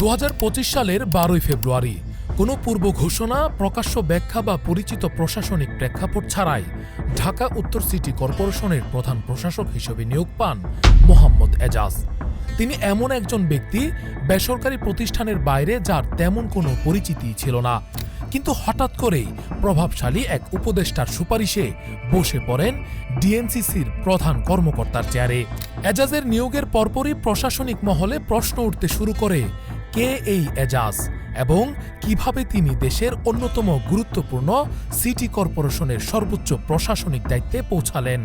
2025 সালের 12 ফেব্রুয়ারি কোনো পূর্ব ঘোষণা, প্রকাশ্য ব্যাখ্যা বা পরিচিত প্রশাসনিক প্রেক্ষাপট ছাড়াই ঢাকা উত্তর সিটি কর্পোরেশনের প্রধান প্রশাসক হিসেবে নিয়োগ পান মোহাম্মদ এজাজ। তিনি এমন একজন ব্যক্তি, বেসরকারি প্রতিষ্ঠানের বাইরে যার তেমন কোনো পরিচিতি ছিল না, কিন্তু হঠাৎ করেই প্রভাবশালী এক উপদেষ্টার সুপারিশে বসে পড়েন ডিএনসিসির প্রধান কর্মকর্তার চেয়ারে। এজাজের নিয়োগের পরপরই প্রশাসনিক মহলে প্রশ্ন উঠতে শুরু করে, কে এই এজাজ এবং কিভাবে তিনি দেশের অন্যতম গুরুত্বপূর্ণ সিটি কর্পোরেশনের সর্বোচ্চ প্রশাসনিক দায়িত্বে পৌঁছালেন।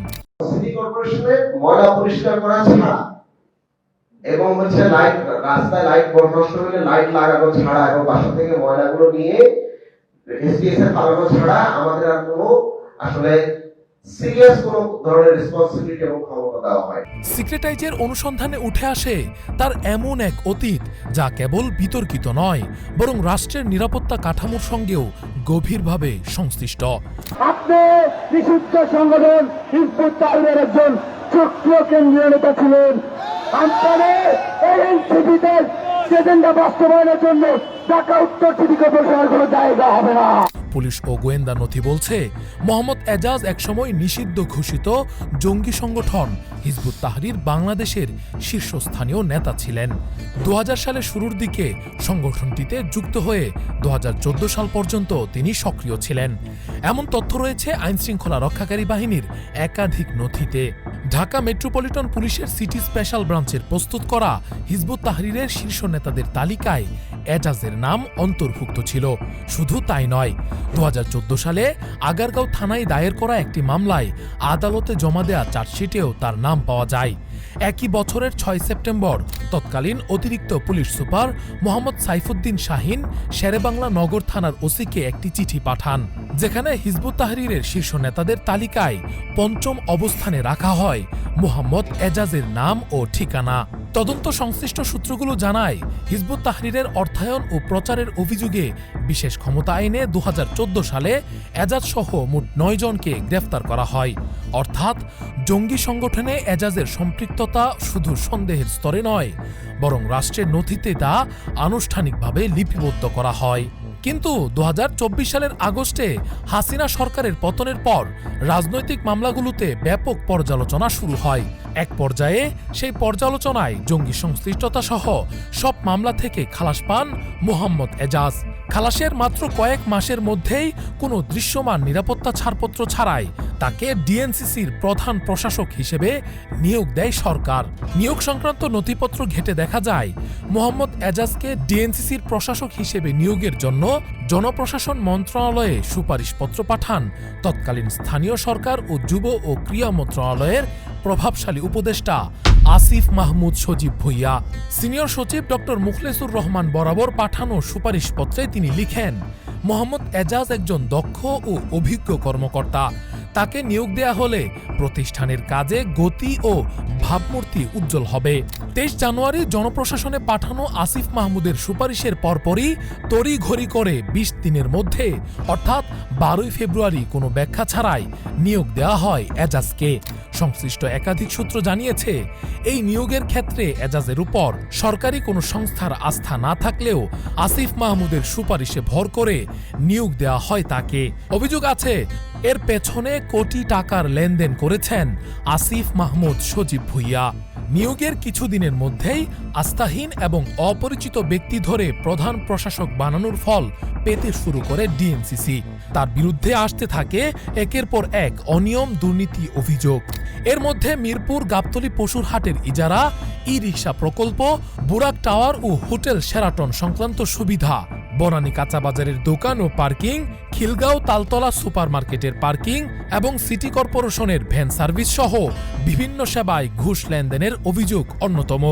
সিটি কর্পোরেশনের ময়লা পরিষ্কার করা ছাড়া এবং লাইট, রাস্তায় লাইট নষ্ট হলে লাইট লাগানো ছাড়া এবং বাসা থেকে ময়লাগুলো নিয়ে এসডিএস এর পালানো ছাড়া আমাদের আর কোনো আসলে সিরিয়াস কোনো ধরনের রেসপন্সিবিলিটি এবং ক্ষমতা দেওয়া হয়। সিক্রেটাইজের অনুসন্ধানে উঠে আসে তার এমন এক অতীত যা কেবল বিতর্কিত নয়, বরং রাষ্ট্রের নিরাপত্তা কাঠামোর সঙ্গেও গভীরভাবে সংশ্লিষ্ট। আপনি নিষিদ্ধ সংগঠন হিজবুত তাহরিরের একজন সক্রিয় কেন্দ্রীয় নেতা ছিলেন। আপনারা এই সিটিতে এজেন্ডা বাস্তবায়নের জন্য ঢাকা উত্তর সিটি কর্পোরেশনের কোনো জায়গা হবে না। পুলিশ ও গোয়েন্দা নথি বলছে, মোহাম্মদ এজাজ একসময় নিষিদ্ধ ঘোষিত জঙ্গি সংগঠন হিজবুত তাহরির বাংলাদেশের শীর্ষস্থানীয় নেতা ছিলেন। 2000 সালের শুরুর দিকে সংগঠনটিতে যুক্ত হয়ে 2014 সাল পর্যন্ত তিনি সক্রিয় ছিলেন। এমন তথ্য রয়েছে আইনশৃঙ্খলা রক্ষাকারী বাহিনীর একাধিক নথিতে। ঢাকা মেট্রোপলিটন পুলিশের সিটি স্পেশাল ব্রাঞ্চের প্রস্তুত করা হিজবুত তাহরিরের শীর্ষ নেতাদের তালিকায় এজাজের নাম অন্তর্ভুক্ত ছিল। শুধু তাই নয়, 2014 সালে আগারগাঁও থানায় দায়ের করা একটি মামলায় আদালতে জমা দেয়া চার্জশিটেও তার নাম পাওয়া যায়। একই বছরের 6 সেপ্টেম্বর তৎকালীন অতিরিক্ত পুলিশ সুপার মোহাম্মদ সাইফুদ্দিন শাহিন শেরেবাংলা নগর থানার ওসিকে একটি চিঠি পাঠান, যেখানে হিজবুত তাহরিরের শীর্ষ নেতাদের তালিকায় 5ম অবস্থানে রাখা হয় মোহাম্মদ এজাজের নাম ও ঠিকানা। তদন্ত সংশ্লিষ্ট সূত্রগুলো জানায়, হিজবুত তাহরিরের অর্থায়ন ও প্রচারের অভিযোগে বিশেষ ক্ষমতা আইনে 2014 সালে এজাজ সহ মোট 9 জনকে গ্রেফতার করা হয়। অর্থাৎ জঙ্গি সংগঠনে এজাজের সম্পৃক্ততা শুধু সন্দেহের স্তরে নয়, বরং রাষ্ট্রের নথিতে তা আনুষ্ঠানিকভাবে লিপিবদ্ধ করা হয়। কিন্তু 2024 সালের আগস্টে হাসিনা সরকারের পতনের পর রাজনৈতিক মামলাগুলোতে ব্যাপক পর্যালোচনা শুরু হয়। এক পর্যায়ে সেই পর্যালোচনায় জঙ্গি সংশ্লিষ্টতা সহ সব মামলা থেকে খালাস পান মোহাম্মদ এজাজ। খালাসের মাত্র কয়েক মাসের মধ্যেই কোনো দৃশ্যমান নিরাপত্তা ছাড়পত্র ছাড়াই তাকে ডিএনসিসির প্রধান প্রশাসক হিসেবে নিয়োগ দেয় সরকার। নিয়োগ সংক্রান্ত নথিপত্র ঘেঁটে দেখা যায়, মোহাম্মদ এজাজকে ডিএনসিসির প্রশাসক হিসেবে নিয়োগের জন্য জনপ্রশাসন মন্ত্রণালয়ে সুপারিশপত্র পাঠান তৎকালীন স্থানীয় সরকার ও যুব ও ক্রীড়া মন্ত্রণালয়ের প্রভাবশালী উপদেষ্টা আসিফ মাহমুদ সজীব ভুইয়া। সিনিয়র সচিব ডক্টর মুখলেসুর রহমান বরাবর পাঠানো সুপারিশপত্রে তিনি লিখেন, মোহাম্মদ এজাজ একজন দক্ষ ও অভিজ্ঞ কর্মকর্তা। তাকে নিয়োগ দেয়া হলে প্রতিষ্ঠানের কাজে গতি ও ভাবমূর্তি উজ্জ্বল হবে। 23 জানুয়ারি জনপ্রশাসনে পাঠানো আসিফ মাহমুদের সুপারিশের পরপরই তড়িঘড়ি করে 20 দিনের মধ্যে অর্থাৎ 12 ফেব্রুয়ারি কোনো ব্যাখ্যা ছাড়াই নিয়োগ দেওয়া হয় এজাজকে। সংশ্লিষ্ট একাধিক সূত্র জানিয়েছে, এই নিয়োগের ক্ষেত্রে এজাজের উপর সরকারি কোনো সংস্থার আস্থা না থাকলেও আসিফ মাহমুদের সুপারিশে ভর করে নিয়োগ দেওয়া হয় তাকে। অভিযোগ আছে, এর পেছনে কোটি টাকার লেনদেন করেছেন আসিফ মাহমুদ সজীব ভুইয়া। নিয়োগের কিছুদিনের মধ্যেই আস্থাহীন এবং অপরিচিত ব্যক্তি ধরে প্রধান প্রশাসক বানানোর ফল পেতে শুরু করে ডিএনসিসি। তার বিরুদ্ধে আসতে থাকে একের পর এক অনিয়ম, দুর্নীতি অভিযোগ। এর মধ্যে মিরপুর গাবতলী পশুর হাটের ইজারা, ই রিক্সা প্রকল্প, বুরাক টাওয়ার ও হোটেল শেরাটন সংক্রান্ত সুবিধা, বনানী কাঁচাবাজারের দোকান ও পার্কিং, খিলগাঁও তালতলা সুপারমার্কেটের পার্কিং এবং সিটি কর্পোরেশনের ভ্যান সার্ভিস সহ বিভিন্ন সেবায় ঘুষ লেনদেনের অভিযোগ অন্যতম।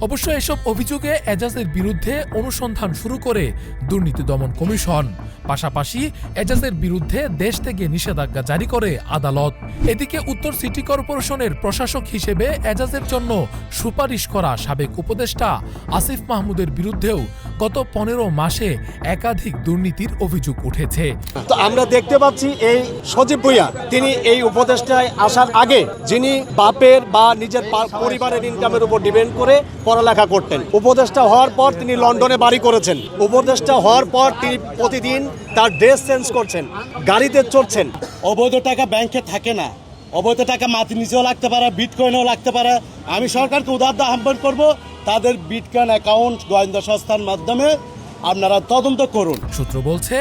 অবশ্য এসব অভিযোগে এজাজের বিরুদ্ধে অনুসন্ধান শুরু করে দুর্নীতি দমন কমিশন। পাশাপাশি এজাজের বিরুদ্ধে দেশ থেকে নিষেধাজ্ঞা জারি করে আদালত। এদিকে উত্তর সিটি কর্পোরেশনের প্রশাসক হিসেবে এজাজের জন্য সুপারিশ করা সাবেক উপদেষ্টা আসিফ মাহমুদের বিরুদ্ধেও গত 15 মাসে একাধিক দুর্নীতির অভিযোগ উঠেছে। তো আমরা দেখতে পাচ্ছি এই সজীব ভুঁইয়া তিনি এই উপদেষ্টায় আসার আগে যিনি বাপের বা নিজের পরিবারের ইনকামের উপর ডিপেন্ড করে পড়ালেখা করতেন, উপদেষ্টা হওয়ার পর তিনি লন্ডনে বাড়ি করেছেন। উপদেষ্টা হওয়ার পর তিনি প্রতিদিন তার ড্রেস চেঞ্জ করছেন, গাড়িতে চড়ছেন। অবৈধ টাকা ব্যাংকে থাকে না, অবৈধ টাকা মাটির নিচেও লাগতে পারে, বিটকয়েনও লাগতে পারে। আমি সরকারকে উদারত আহ্বান করব, তাদের বিটকয়েন অ্যাকাউন্ট গোয়েন্দা সংস্থার মাধ্যমে আপনারা তদন্ত করুন। সূত্র বলছে,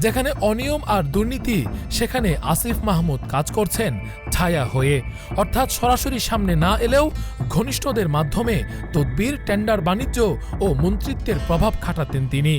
যেখানে অনিয়ম আর দুর্নীতি সেখানে আসিফ মাহমুদ কাজ করছেন ছায়া হয়ে, অর্থাৎ সরাসরি সামনে না এলেও ঘনিষ্ঠদের মাধ্যমে তদবির, টেন্ডার বাণিজ্য ও মন্ত্রিত্বের প্রভাব খাটাতেন তিনি।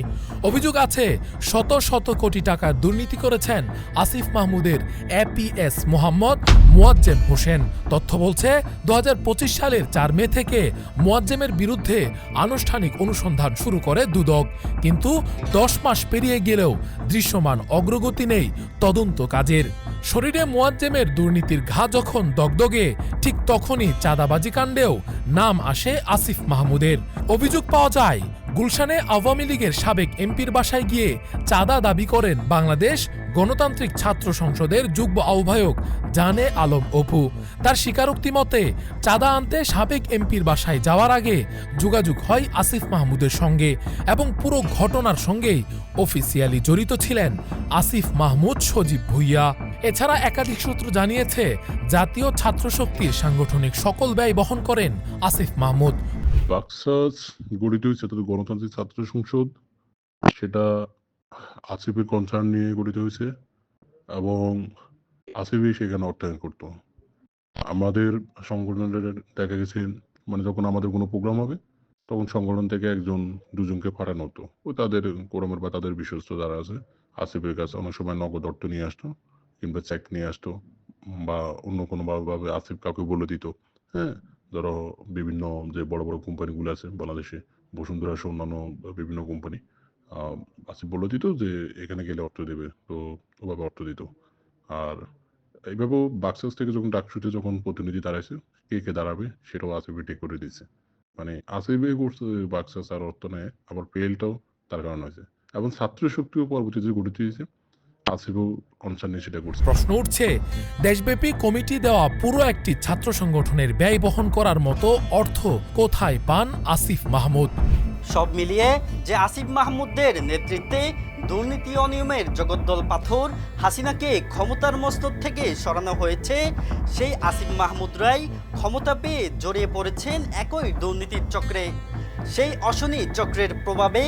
অভিযোগ আছে শত শত কোটি টাকার দুর্নীতি করেছেন আসিফ মাহমুদের এপিএস মোহাম্মদ মুয়াজ্জেম হোসেন। তথ্য বলছে 2025 সালের 4 মে থেকে মুয়াজ্জেমের বিরুদ্ধে আনুষ্ঠানিক অনুসন্ধান শুরু করে দুদক, কিন্তু 10 মাস পেরিয়ে গেলেও দৃশ্যমান অগ্রগতি নেই তদন্ত কাজের। শরীরে মুয়াজ্জেমের দুর্নীতির ঘা যখন দগদগে, ঠিক তখনই চাঁদাবাজি কাণ্ডেও নাম আসে আসিফ মাহমুদের। অভিযোগ পাওয়া যায় গুলশানে আওয়ামী লীগের সাবেক এমপির বাসায় গিয়ে চাঁদা দাবি করেন বাংলাদেশ গণতান্ত্রিক ছাত্র সংসদের যুগ্ম আহ্বায়ক জানে আলম অপু। তার স্বীকারোক্তি মতে চাঁদা আনতে সাবেক এমপির বাসায় যাওয়ার আগে যোগাযোগ হয় আসিফ মাহমুদের সঙ্গে এবং পুরো ঘটনার সঙ্গেই অফিসিয়ালি জড়িত ছিলেন আসিফ মাহমুদ সজীব ভুঁইয়া। এছাড়া একাধিক সূত্র জানিয়েছে জাতীয় ছাত্রশক্তির সাংগঠনিক সকল ব্যয় বহন করেন আসিফ মাহমুদ। বাকসাস গঠিত হয়েছে তাদের গণতান্ত্রিক ছাত্র সংসদ, সেটা আসিফের কনসার্ন নিয়ে গঠিত হয়েছে এবং আসিফই সেখানে অর্থায়ন করতো। আমাদের সংগঠনের দেখা গেছে মানে যখন আমাদের কোনো প্রোগ্রাম হবে তখন সংগঠন থেকে একজন দুজনকে পাঠানো হতো, ও তাদের কোরমের বা তাদের বিশ্বস্ত যারা আছে আসিফের কাছে অনেক সময় নগদ অর্থ নিয়ে আসতো কিংবা চেক নিয়ে আসতো বা অন্য কোনো ভাবে আসিফ কাউকে বলে দিত। হ্যাঁ, ধরো বিভিন্ন যে বড় বড় কোম্পানিগুলো আছে বাংলাদেশে, বসুন্ধরা সহ অন্যান্য বিভিন্ন কোম্পানি, আসিফ বলে দিত যে এখানে গেলে অর্থ দেবে, তো ওভাবে অর্থ দিত। আর এইভাবেও বাক্সাস থেকে যখন ডাকসুতে যখন প্রতিনিধি দাঁড়াইছে, কে কে দাঁড়াবে সেটাও আসিফে ঠিক করে দিয়েছে। মানে আসিফে করছে বাক্সাস আর অর্থ নেয়, আবার পেলটাও তার কারণ হয়েছে এবং ছাত্র শক্তিও পরবর্তীতে গঠিত হয়েছে, আসিফও কনসার্ন নিয়ে সেটা করছে। প্রশ্ন উঠছে, দেশব্যাপী কমিটি দেওয়া পুরো একটি ছাত্র সংগঠনের ব্যয় বহন করার মতো অর্থ কোথায় পান আসিফ মাহমুদ? সব মিলিয়ে যে আসিফ মাহমুদের নেতৃত্বে দুর্নীতি অনিয়মের জগদ্দল পাথর হাসিনাকে ক্ষমতার মস্তক থেকে সরানো হয়েছে, সেই আসিফ মাহমুদরাই ক্ষমতা পেয়ে জড়িয়ে পড়েছেন একই দুর্নীতির চক্রে। সেই অশনি চক্রের প্রভাবে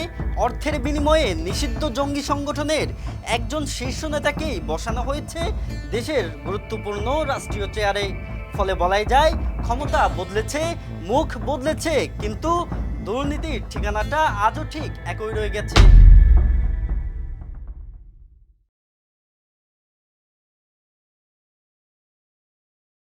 অর্থের বিনিময়ে নিষিদ্ধ জঙ্গি সংগঠনের একজন শীর্ষ নেতাকেই বসানো হয়েছে দেশের গুরুত্বপূর্ণ রাষ্ট্রীয় চেয়ারে। ফলে বলাই যায় ক্ষমতা বদলেছে, মুখ বদলেছে, কিন্তু দুর্নীতির ঠিকানাটা আজও ঠিক একই রয়ে গেছে।